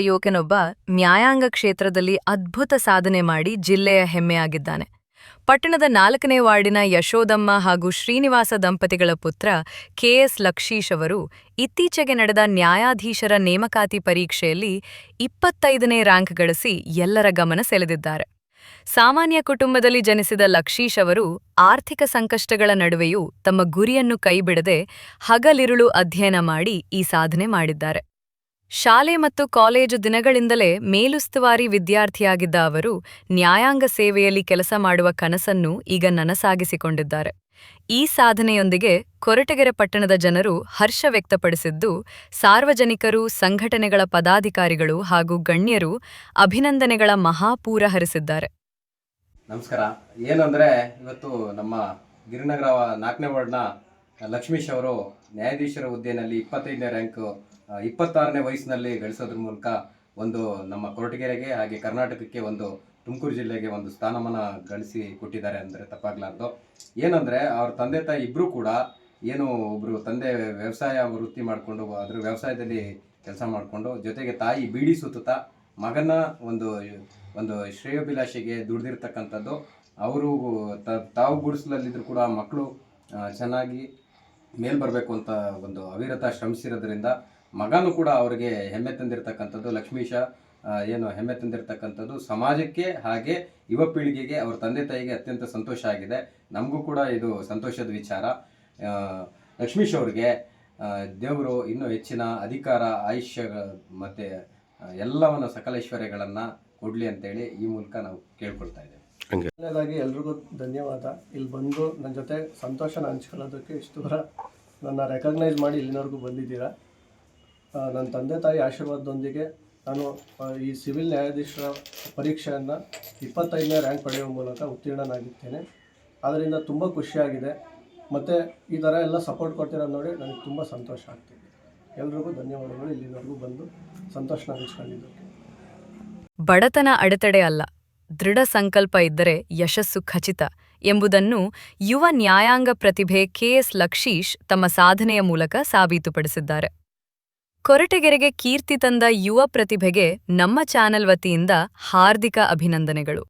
ಯುವಕನೊಬ್ಬ ನ್ಯಾಯಾಂಗ ಕ್ಷೇತ್ರದಲ್ಲಿ ಅದ್ಭುತ ಸಾಧನೆ ಮಾಡಿ ಜಿಲ್ಲೆಯ ಹೆಮ್ಮೆಯಾಗಿದ್ದಾನೆ. ಪಟ್ಟಣದ 4ನೇ ವಾರ್ಡಿನ ಯಶೋದಮ್ಮ ಹಾಗೂ ಶ್ರೀನಿವಾಸ ದಂಪತಿಗಳ ಪುತ್ರ ಕೆಎಸ್ ಲಕ್ಷೀಶ್ ಅವರು ಇತ್ತೀಚೆಗೆ ನಡೆದ ನ್ಯಾಯಾಧೀಶರ ನೇಮಕಾತಿ ಪರೀಕ್ಷೆಯಲ್ಲಿ 25ನೇ ರ್ಯಾಂಕ್ ಗಳಿಸಿ ಎಲ್ಲರ ಗಮನ ಸೆಳೆದಿದ್ದಾರೆ. ಸಾಮಾನ್ಯ ಕುಟುಂಬದಲ್ಲಿ ಜನಿಸಿದ ಲಕ್ಷೀಶ್ ಅವರು ಆರ್ಥಿಕ ಸಂಕಷ್ಟಗಳ ನಡುವೆಯೂ ತಮ್ಮ ಗುರಿಯನ್ನು ಕೈಬಿಡದೆ ಹಗಲಿರುಳು ಅಧ್ಯಯನ ಮಾಡಿ ಈ ಸಾಧನೆ ಮಾಡಿದ್ದಾರೆ. ಶಾಲೆ ಮತ್ತು ಕಾಲೇಜು ದಿನಗಳಿಂದಲೇ ಮೇಲುಸ್ತುವಾರಿ ವಿದ್ಯಾರ್ಥಿಯಾಗಿದ್ದ ಅವರು ನ್ಯಾಯಾಂಗ ಸೇವೆಯಲ್ಲಿ ಕೆಲಸ ಮಾಡುವ ಕನಸನ್ನು ಈಗ ನನಸಾಗಿಸಿಕೊಂಡಿದ್ದಾರೆ. ಈ ಸಾಧನೆಯೊಂದಿಗೆ ಕೊರಟಗೆರೆ ಪಟ್ಟಣದ ಜನರು ಹರ್ಷ ವ್ಯಕ್ತಪಡಿಸಿದ್ದು, ಸಾರ್ವಜನಿಕರು, ಸಂಘಟನೆಗಳ ಪದಾಧಿಕಾರಿಗಳು ಹಾಗೂ ಗಣ್ಯರು ಅಭಿನಂದನೆಗಳ ಮಹಾಪೂರ ಹರಿಸಿದ್ದಾರೆ. ನಮಸ್ಕಾರ. ಏನಂದರೆ ಇವತ್ತು ನಮ್ಮ ಗಿರಿನಗರ 4ನೇ ವಾರ್ಡ್ನ ಲಕ್ಷ್ಮೀಶ್ ಅವರು ನ್ಯಾಯಾಧೀಶರ ಹುದ್ದೆಯಲ್ಲಿ 25ನೇ ರ್ಯಾಂಕ್ 26ನೇ ವಯಸ್ಸಿನಲ್ಲಿ ಗಳಿಸೋದ್ರ ಮೂಲಕ ಒಂದು ನಮ್ಮ ಕೊರಟಗೆರೆಗೆ ಹಾಗೆ ಕರ್ನಾಟಕಕ್ಕೆ ಒಂದು ತುಮಕೂರು ಜಿಲ್ಲೆಗೆ ಒಂದು ಸ್ಥಾನಮಾನ ಗಳಿಸಿ ಕೊಟ್ಟಿದ್ದಾರೆ ಅಂದರೆ ತಪ್ಪಾಗಲಾರ್ದು. ಏನಂದರೆ ಅವ್ರ ತಂದೆ ತಾಯಿ ಇಬ್ಬರೂ ಕೂಡ ಒಬ್ಬರು ತಂದೆ ವ್ಯವಸಾಯ ವೃತ್ತಿ ಮಾಡಿಕೊಂಡು ಅದರ ವ್ಯವಸಾಯದಲ್ಲಿ ಕೆಲಸ ಮಾಡಿಕೊಂಡು ಜೊತೆಗೆ ತಾಯಿ ಬೀಡಿ ಸುತ್ತಾ ಮಗನ ಒಂದು ಶ್ರೇಯೋಭಿಲಾಷೆಗೆ ದುಡಿದಿರ್ತಕ್ಕಂಥದ್ದು. ಅವರು ತಾವು ಗುಡಿಸಲಲ್ಲಿದ್ದರೂ ಕೂಡ ಮಕ್ಕಳು ಚೆನ್ನಾಗಿ ಮೇಲ್ ಬರಬೇಕು ಅಂತ ಒಂದು ಅವಿರತ ಶ್ರಮಿಸಿರೋದ್ರಿಂದ ಮಗನೂ ಕೂಡ ಅವರಿಗೆ ಹೆಮ್ಮೆ ತಂದಿರತಕ್ಕಂಥದ್ದು. ಲಕ್ಷ್ಮೀಶ ಹೆಮ್ಮೆ ತಂದಿರತಕ್ಕಂಥದ್ದು ಸಮಾಜಕ್ಕೆ ಹಾಗೆ ಯುವ ಪೀಳಿಗೆಗೆ ಅವ್ರ ತಂದೆ ತಾಯಿಗೆ ಅತ್ಯಂತ ಸಂತೋಷ ಆಗಿದೆ. ನಮಗೂ ಕೂಡ ಇದು ಸಂತೋಷದ ವಿಚಾರ. ಲಕ್ಷ್ಮೀಶ್ ಅವ್ರಿಗೆ ದೇವರು ಇನ್ನೂ ಹೆಚ್ಚಿನ ಅಧಿಕಾರ, ಆಯುಷ್ಯ ಮತ್ತು ಎಲ್ಲವನ್ನು ಸಕಲ ಐಶ್ವರ್ಯಗಳನ್ನು ಕೊಡಲಿ ಅಂತೇಳಿ ಈ ಮೂಲಕ ನಾವು ಕೇಳ್ಕೊಳ್ತಾ ಇದ್ದೇವೆ. ಮೊದಲನೇದಾಗಿ ಎಲ್ರಿಗೂ ಧನ್ಯವಾದ. ಇಲ್ಲಿ ಬಂದು ನನ್ನ ಜೊತೆ ಸಂತೋಷನ ಹಂಚ್ಕೊಳ್ಳೋದಕ್ಕೆ ಇಷ್ಟು ದೂರ ನನ್ನ ರೆಕಗ್ನೈಸ್ ಮಾಡಿ ಇಲ್ಲಿನವರೆಗೂ ಬಂದಿದ್ದೀರಾ. ನನ್ನ ತಂದೆ ತಾಯಿ ಆಶೀರ್ವಾದದೊಂದಿಗೆ ನಾನು ಈ ಸಿವಿಲ್ ನ್ಯಾಯಾಧೀಶರ ಪರೀಕ್ಷೆಯನ್ನು 25ನೇ ರ್ಯಾಂಕ್ ಪಡೆಯುವ ಮೂಲಕ ಉತ್ತೀರ್ಣನಾಗಿದ್ದೇನೆ. ಅದರಿಂದ ತುಂಬ ಖುಷಿಯಾಗಿದೆ. ಮತ್ತು ಈ ಥರ ಎಲ್ಲ ಸಪೋರ್ಟ್ ಕೊಡ್ತಿರೋದು ನೋಡಿ ನನಗೆ ತುಂಬ ಸಂತೋಷ ಆಗ್ತಿದೆ. ಎಲ್ರಿಗೂ ಧನ್ಯವಾದಗಳು ಇಲ್ಲಿವರೆಗೂ ಬಂದು ಸಂತೋಷನ ಹಂಚ್ಕೊಂಡಿದ್ದಕ್ಕೆ. ಬಡತನ ಅಡೆತಡೆ ಅಲ್ಲ, ದೃಢ ಸಂಕಲ್ಪ ಇದ್ದರೆ ಯಶಸ್ಸು ಖಚಿತ ಎಂಬುದನ್ನು ಯುವ ನ್ಯಾಯಾಂಗ ಪ್ರತಿಭೆ ಕೆಎಸ್ ಲಕ್ಷೀಶ್ ತಮ್ಮ ಸಾಧನೆಯ ಮೂಲಕ ಸಾಬೀತುಪಡಿಸಿದ್ದಾರೆ. ಕೊರಟಗೆರೆಗೆ ಕೀರ್ತಿ ತಂದ ಯುವ ಪ್ರತಿಭೆಗೆ ನಮ್ಮ ಚಾನೆಲ್ ವತಿಯಿಂದ ಹಾರ್ದಿಕ ಅಭಿನಂದನೆಗಳು.